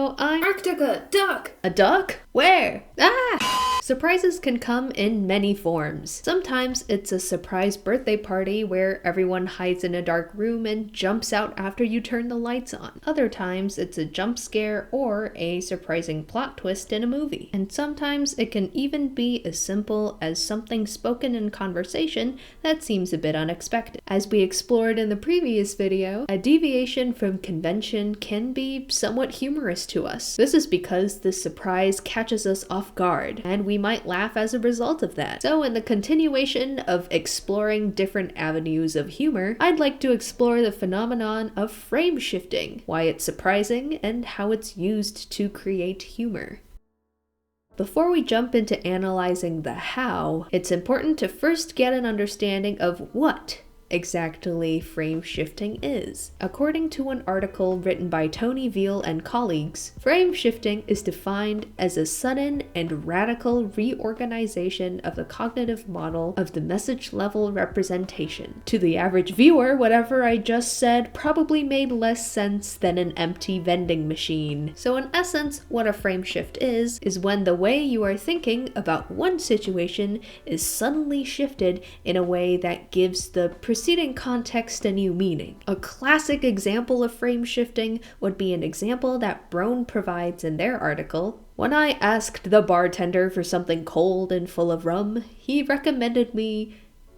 So I'm Arctica, duck! a duck? Where? Ah! Surprises can come in many forms. Sometimes it's a surprise birthday party where everyone hides in a dark room and jumps out after you turn the lights on. Other times it's a jump scare or a surprising plot twist in a movie. And sometimes it can even be as simple as something spoken in conversation that seems a bit unexpected. As we explored in the previous video, a deviation from convention can be somewhat humorous to us. This is because the surprise catches us off guard, and we might laugh as a result of that. So in the continuation of exploring different avenues of humor, I'd like to explore the phenomenon of frame shifting, why it's surprising, and how it's used to create humor. Before we jump into analyzing the how, it's important to first get an understanding of what exactly frame shifting is. According to an article written by Tony Veal and colleagues, frame shifting is defined as a sudden and radical reorganization of the cognitive model of the message level representation. To the average viewer, whatever I just said probably made less sense than an empty vending machine. So in essence, what a frame shift is when the way you are thinking about one situation is suddenly shifted in a way that gives the preceding context a new meaning. A classic example of frame shifting would be an example that Brown provides in their article. When I asked the bartender for something cold and full of rum, he recommended me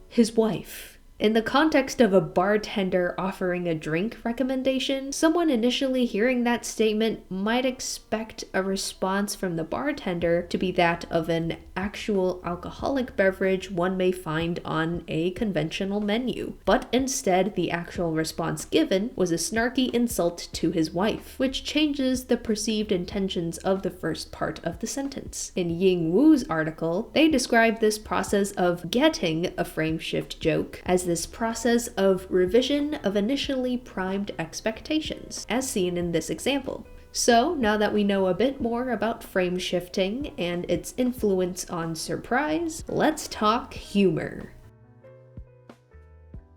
his wife. In the context of a bartender offering a drink recommendation, someone initially hearing that statement might expect a response from the bartender to be that of an actual alcoholic beverage one may find on a conventional menu. But instead, the actual response given was a snarky insult to his wife, which changes the perceived intentions of the first part of the sentence. In Ying Wu's article, they describe this process of getting a frame shift joke as this process of revision of initially primed expectations, as seen in this example. So, now that we know a bit more about frame shifting and its influence on surprise, let's talk humor.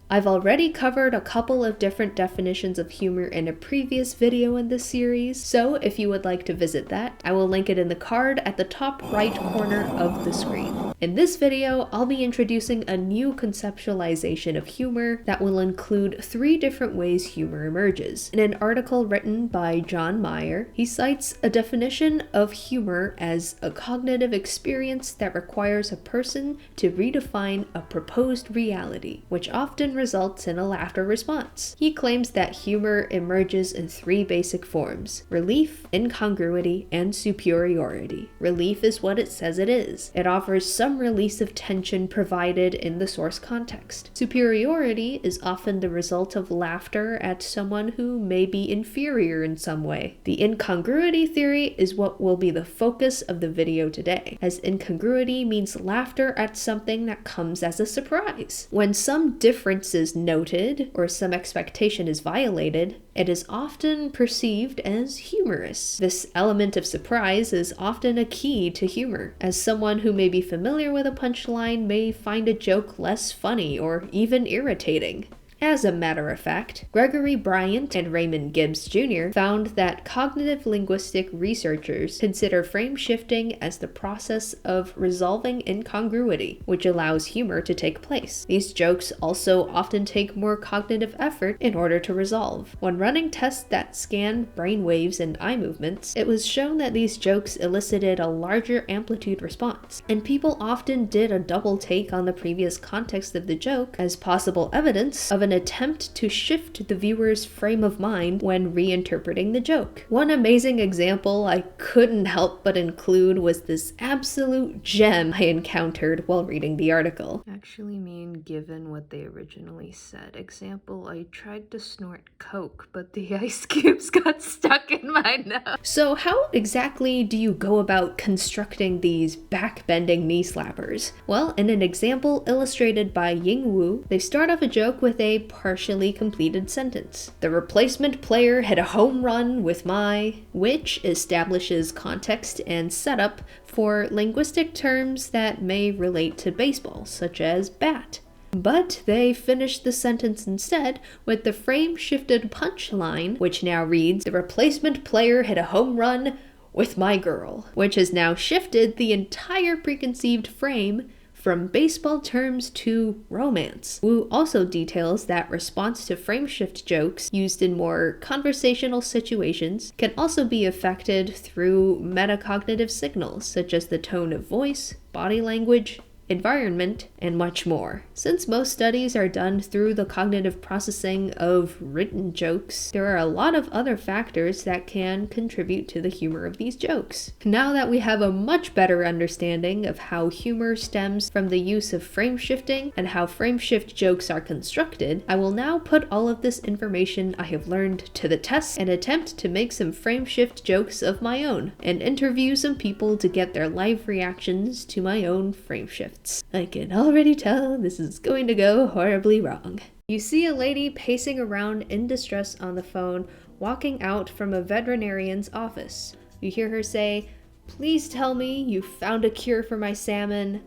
I've already covered a couple of different definitions of humor in a previous video in this series, so if you would like to visit that, I will link it in the card at the top right corner of the screen. In this video, I'll be introducing a new conceptualization of humor that will include 3 different ways humor emerges. In an article written by John Meyer, he cites a definition of humor as a cognitive experience that requires a person to redefine a proposed reality, which often results in a laughter response. He claims that humor emerges in 3 basic forms: relief, incongruity, and superiority. Relief is what it says it is. It offers some release of tension provided in the source context. Superiority is often the result of laughter at someone who may be inferior in some way. The incongruity theory is what will be the focus of the video today, as incongruity means laughter at something that comes as a surprise. When some difference is noted or some expectation is violated, it is often perceived as humorous. This element of surprise is often a key to humor, as someone who may be familiar with a punchline may find a joke less funny or even irritating. As a matter of fact, Gregory Bryant and Raymond Gibbs Jr. found that cognitive linguistic researchers consider frame shifting as the process of resolving incongruity, which allows humor to take place. These jokes also often take more cognitive effort in order to resolve. When running tests that scanned brain waves and eye movements, it was shown that these jokes elicited a larger amplitude response, and people often did a double take on the previous context of the joke as possible evidence of an attempt to shift the viewer's frame of mind when reinterpreting the joke. One amazing example I couldn't help but include was this absolute gem I encountered while reading the article. Actually mean given what they originally said. Example, I tried to snort Coke, but the ice cubes got stuck in my nose. So how exactly do you go about constructing these back-bending knee slappers? Well, in an example illustrated by Ying Wu, they start off a joke with a partially completed sentence. The replacement player hit a home run with my, which establishes context and setup for linguistic terms that may relate to baseball, such as bat. But they finished the sentence instead with the frame-shifted punchline, which now reads, "The replacement player hit a home run with my girl," which has now shifted the entire preconceived frame from baseball terms to romance. Wu also details that response to frame shift jokes used in more conversational situations can also be affected through metacognitive signals such as the tone of voice, body language, environment, and much more. Since most studies are done through the cognitive processing of written jokes, there are a lot of other factors that can contribute to the humor of these jokes. Now that we have a much better understanding of how humor stems from the use of frame shifting and how frame shift jokes are constructed, I will now put all of this information I have learned to the test and attempt to make some frame shift jokes of my own and interview some people to get their live reactions to my own frame shifts. I can already tell this is going to go horribly wrong. You see a lady pacing around in distress on the phone, walking out from a veterinarian's office. You hear her say, "Please tell me you found a cure for my salmon.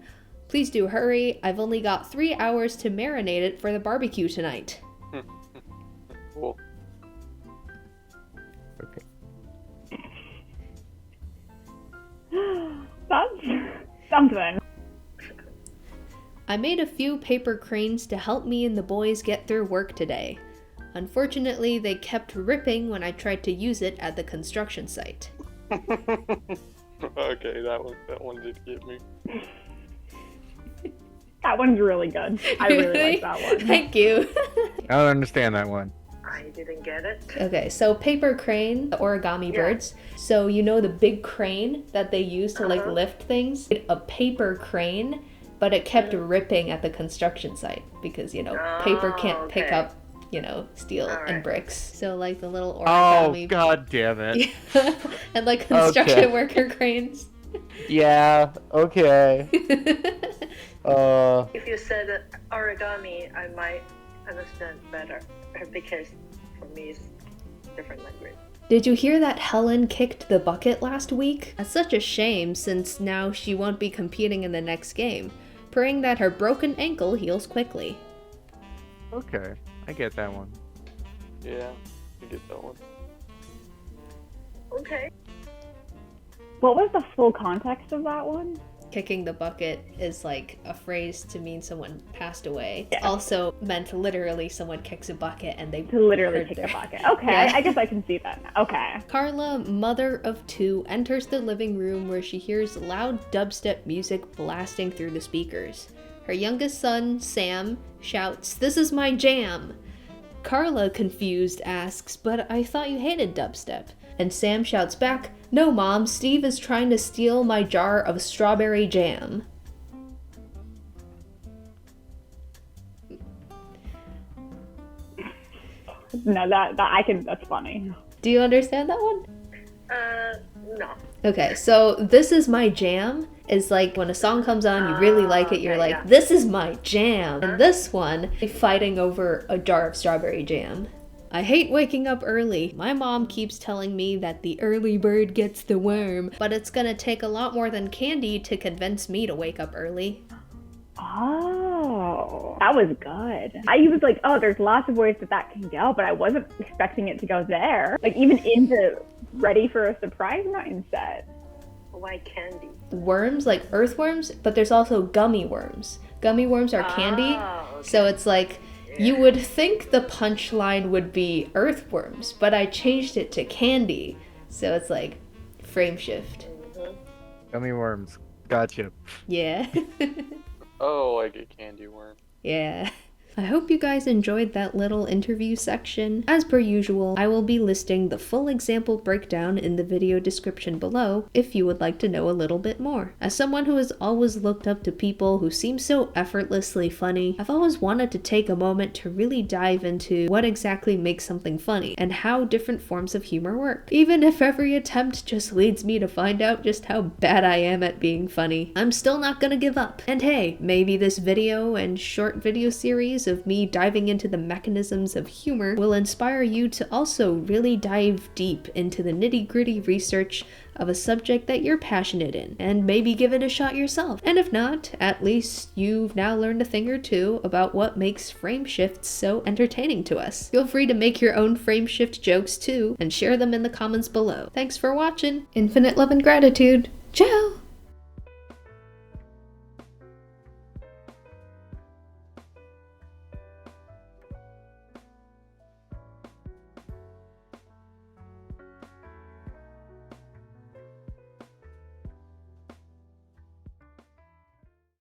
Please do hurry. I've only got 3 hours to marinate it for the barbecue tonight." Cool. That's something. "I made a few paper cranes to help me and the boys get through work today. Unfortunately, they kept ripping when I tried to use it at the construction site." Okay, that one did get me. That one's really good. I really like that one. Thank you. I don't understand that one. I didn't get it. Okay, so paper crane, the origami birds. So you know the big crane that they use to like lift things? A paper crane, but it kept ripping at the construction site because, you know, paper can't pick up, you know, steel and bricks. So like the little origami. Oh, god damn it. And like construction worker cranes. Yeah, okay. If you said origami, I might understand better because for me it's different language. Did you hear that Helen kicked the bucket last week? That's such a shame since now she won't be competing in the next game. Praying that her broken ankle heals quickly. Okay, I get that one. Yeah, I get that one. Okay. What was the full context of that one? Kicking the bucket is like a phrase to mean someone passed away. Yeah. Also meant literally someone kicks a bucket and they To literally hurt kick their- the bucket. Okay, Yeah. I guess I can see that now. Okay. Carla, mother of two, enters the living room where she hears loud dubstep music blasting through the speakers. Her youngest son, Sam, shouts, "This is my jam!" Carla, confused, asks, "But I thought you hated dubstep." And Sam shouts back, "No, Mom, Steve is trying to steal my jar of strawberry jam." No, that's funny. Do you understand that one? No. Okay, so "This is my jam" is like when a song comes on, you really like it, you're okay, like, yeah. "This is my jam." And this one, fighting over a jar of strawberry jam. "I hate waking up early. My mom keeps telling me that the early bird gets the worm, but it's gonna take a lot more than candy to convince me to wake up early." Oh, that was good. I was like, oh, there's lots of ways that can go, but I wasn't expecting it to go there. Like even into ready for a surprise mindset. Why candy? Worms, like earthworms, but there's also gummy worms. Gummy worms are candy, okay. so it's like, you would think the punchline would be earthworms, but I changed it to candy. So it's like, frame shift. Gummy worms. Gotcha. Yeah. Oh, like a candy worm. Yeah. I hope you guys enjoyed that little interview section. As per usual, I will be listing the full example breakdown in the video description below if you would like to know a little bit more. As someone who has always looked up to people who seem so effortlessly funny, I've always wanted to take a moment to really dive into what exactly makes something funny and how different forms of humor work. Even if every attempt just leads me to find out just how bad I am at being funny, I'm still not gonna give up. And hey, maybe this video and short video series years of me diving into the mechanisms of humor will inspire you to also really dive deep into the nitty-gritty research of a subject that you're passionate in, and maybe give it a shot yourself. And if not, at least you've now learned a thing or two about what makes frame shifts so entertaining to us. Feel free to make your own frame shift jokes too, and share them in the comments below. Thanks for watching. Infinite love and gratitude. Ciao!